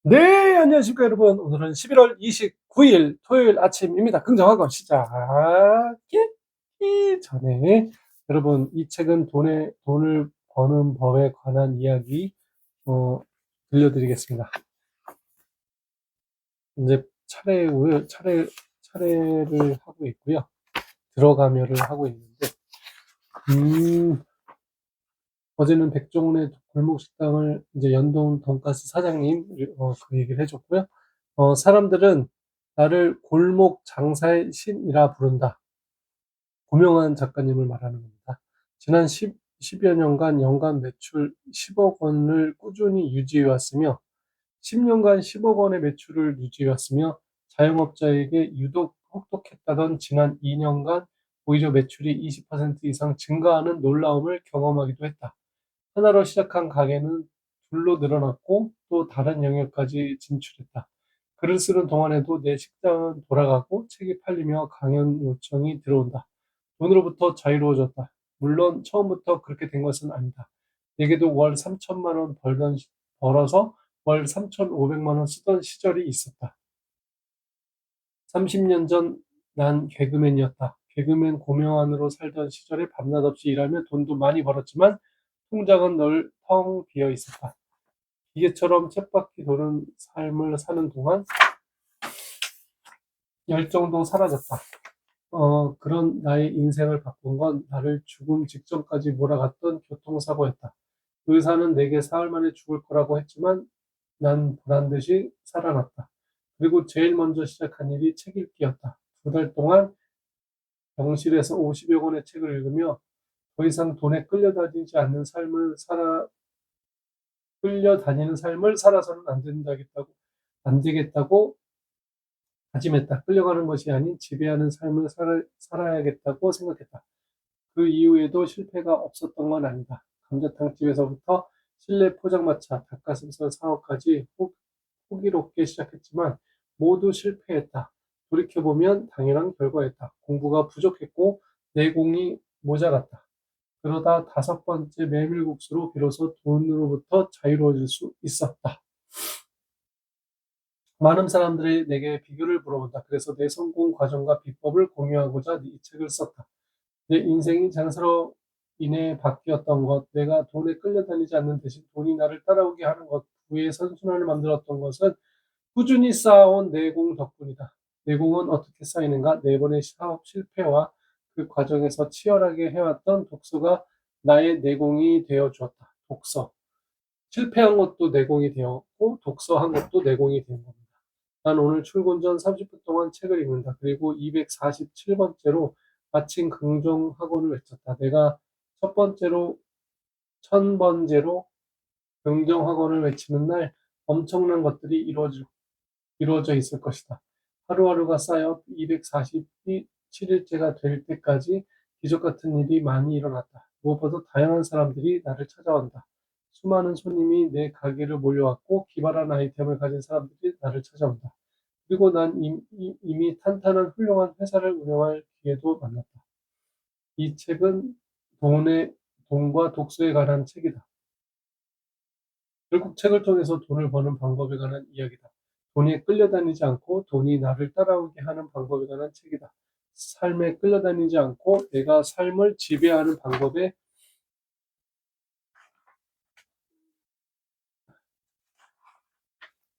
네, 안녕하십니까, 여러분. 오늘은 11월 29일 토요일 아침입니다. 긍정하고 시작하기 전에, 여러분, 이 책은 돈을 버는 법에 관한 이야기, 어, 들려드리겠습니다. 이제 차례를 하고 있고요. 들어가며를 하고 있는데, 어제는 백종원의 골목식당을 이제 연동 돈가스 사장님, 그 얘기를 해줬고요. 사람들은 나를 골목 장사의 신이라 부른다. 고명한 작가님을 말하는 겁니다. 지난 10여 년간 연간 매출 10억 원을 꾸준히 유지해왔으며, 10년간 10억 원의 매출을 유지해왔으며, 자영업자에게 유독 혹독했다던 지난 2년간 오히려 매출이 20% 이상 증가하는 놀라움을 경험하기도 했다. 하나로 시작한 가게는 둘로 늘어났고 또 다른 영역까지 진출했다. 글을 쓰는 동안에도 내 식당은 돌아가고 책이 팔리며 강연 요청이 들어온다. 돈으로부터 자유로워졌다. 물론 처음부터 그렇게 된 것은 아니다. 내게도 월 3천만 원 벌어서 월 3,500만 원 쓰던 시절이 있었다. 30년 전 난 개그맨이었다. 개그맨 고명환으로 살던 시절에 밤낮 없이 일하며 돈도 많이 벌었지만 통장은 늘 텅 비어 있었다. 기계처럼 쳇바퀴 도는 삶을 사는 동안 열정도 사라졌다. 그런 나의 인생을 바꾼 건 나를 죽음 직전까지 몰아갔던 교통사고였다. 의사는 내게 사흘 만에 죽을 거라고 했지만 난 보란듯이 살아났다. 그리고 제일 먼저 시작한 일이 책 읽기였다. 2달 동안 병실에서 50여 권의 책을 읽으며 더 이상 돈에 끌려다니는 삶을 살아서는 안 되겠다고 다짐했다. 끌려가는 것이 아닌 지배하는 삶을 살아야겠다고 생각했다. 그 이후에도 실패가 없었던 건 아니다. 감자탕집에서부터 실내 포장마차, 닭가슴살 사업까지 호기롭게 시작했지만 모두 실패했다. 돌이켜보면 당연한 결과였다. 공부가 부족했고 내공이 모자랐다. 그러다 5번째 메밀국수로 비로소 돈으로부터 자유로워질 수 있었다. 많은 사람들이 내게 비결을 물어본다. 그래서 내 성공 과정과 비법을 공유하고자 이 책을 썼다. 내 인생이 장사로 인해 바뀌었던 것, 내가 돈에 끌려다니지 않는 대신 돈이 나를 따라오게 하는 것, 부의 선순환을 만들었던 것은 꾸준히 쌓아온 내공 덕분이다. 내공은 어떻게 쌓이는가? 4번의 사업 실패와 그 과정에서 치열하게 해왔던 독서가 나의 내공이 되어 주었다. 독서. 실패한 것도 내공이 되었고, 독서한 것도 내공이 된 겁니다. 난 오늘 출근 전 30분 동안 책을 읽는다. 그리고 247번째로 아침 긍정 학원을 외쳤다. 내가 첫 번째로, 1000번째로 긍정 학원을 외치는 날 엄청난 것들이 이루어져 있을 것이다. 하루하루가 쌓여 247일째가 될 때까지 기적 같은 일이 많이 일어났다. 무엇보다 다양한 사람들이 나를 찾아온다. 수많은 손님이 내 가게를 몰려왔고 기발한 아이템을 가진 사람들이 나를 찾아온다. 그리고 난 이미 탄탄한 훌륭한 회사를 운영할 기회도 만났다. 이 책은 돈과 독서에 관한 책이다. 결국 책을 통해서 돈을 버는 방법에 관한 이야기다. 돈에 끌려다니지 않고 돈이 나를 따라오게 하는 방법에 관한 책이다. 삶에 끌려다니지 않고 내가 삶을 지배하는 방법에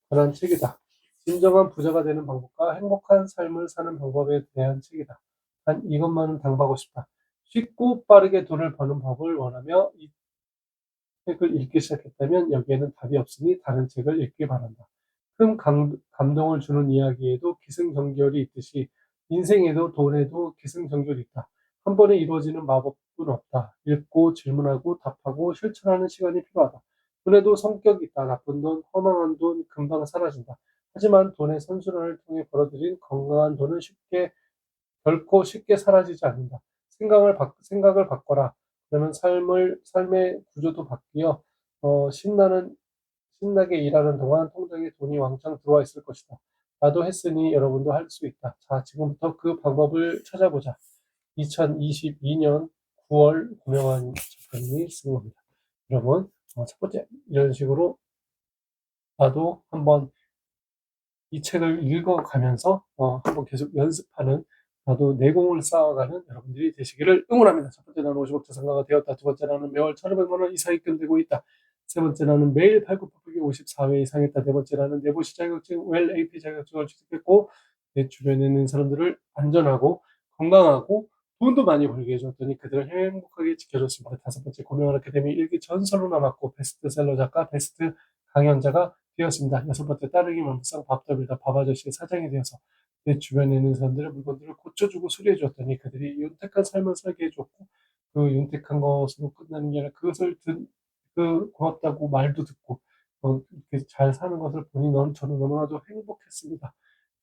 관한 책이다. 진정한 부자가 되는 방법과 행복한 삶을 사는 방법에 대한 책이다. 난 이것만은 당부하고 싶다. 쉽고 빠르게 돈을 버는 법을 원하며 이 책을 읽기 시작했다면 여기에는 답이 없으니 다른 책을 읽기 바란다. 큰 감동을 주는 이야기에도 기승전결이 있듯이 인생에도 돈에도 기승전결이 있다. 한 번에 이루어지는 마법은 없다. 읽고 질문하고 답하고 실천하는 시간이 필요하다. 돈에도 성격이 있다. 나쁜 돈, 허망한 돈 금방 사라진다. 하지만 돈의 선순환을 통해 벌어들인 건강한 돈은 결코 쉽게 사라지지 않는다. 생각을 바꿔라. 그러면 삶의 구조도 바뀌어 신나게 일하는 동안 통장에 돈이 왕창 들어와 있을 것이다. 나도 했으니 여러분도 할 수 있다. 자, 지금부터 그 방법을 찾아보자. 2022년 9월 고명환 작가님이 쓴 겁니다. 여러분, 첫 번째, 이런 식으로 나도 한번 이 책을 읽어가면서 한번 계속 연습하는, 나도 내공을 쌓아가는 여러분들이 되시기를 응원합니다. 첫 번째, 나는 50억 자산가가 되었다. 두 번째, 나는 매월 1,500만 원 이상 입금되고 있다. 세 번째, 나는 매일 팔굽혀펴기 54회 이상 했다. 네 번째, 나는 내부시 자격증, 웰 AP 자격증을 취득했고 내 주변에 있는 사람들을 안전하고 건강하고 돈도 많이 벌게 해줬더니 그들을 행복하게 지켜줬습니다. 다섯 번째, 고명한 아카데미 일기 전설로 남았고 베스트셀러 작가, 베스트 강연자가 되었습니다. 여섯 번째, 따르기 맘상 밥더비다 밥아저씨의 사장이 되어서 내 주변에 있는 사람들의 물건들을 고쳐주고 수리해줬더니 그들이 윤택한 삶을 살게 해줬고, 그 윤택한 것으로 끝나는 게 아니라 그것을 그 고맙다고 말도 듣고 이렇게 잘 사는 것을 보니 저는 너무나도 행복했습니다.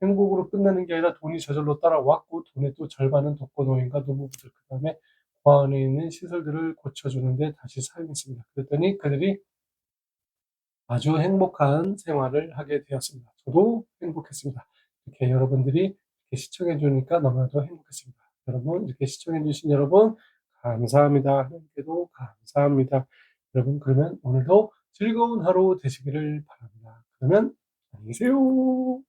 행복으로 끝나는 게 아니라 돈이 저절로 따라왔고, 돈의 또 절반은 독거노인과 노무부들, 그 다음에 고아원에 있는 시설들을 고쳐주는데 다시 사용했습니다. 그랬더니 그들이 아주 행복한 생활을 하게 되었습니다. 저도 행복했습니다. 이렇게 여러분들이 이렇게 시청해 주니까 너무나도 행복했습니다. 여러분, 이렇게 시청해 주신 여러분 감사합니다. 하나님께도 감사합니다. 여러분, 그러면 오늘도 즐거운 하루 되시기를 바랍니다. 그러면 안녕히 계세요.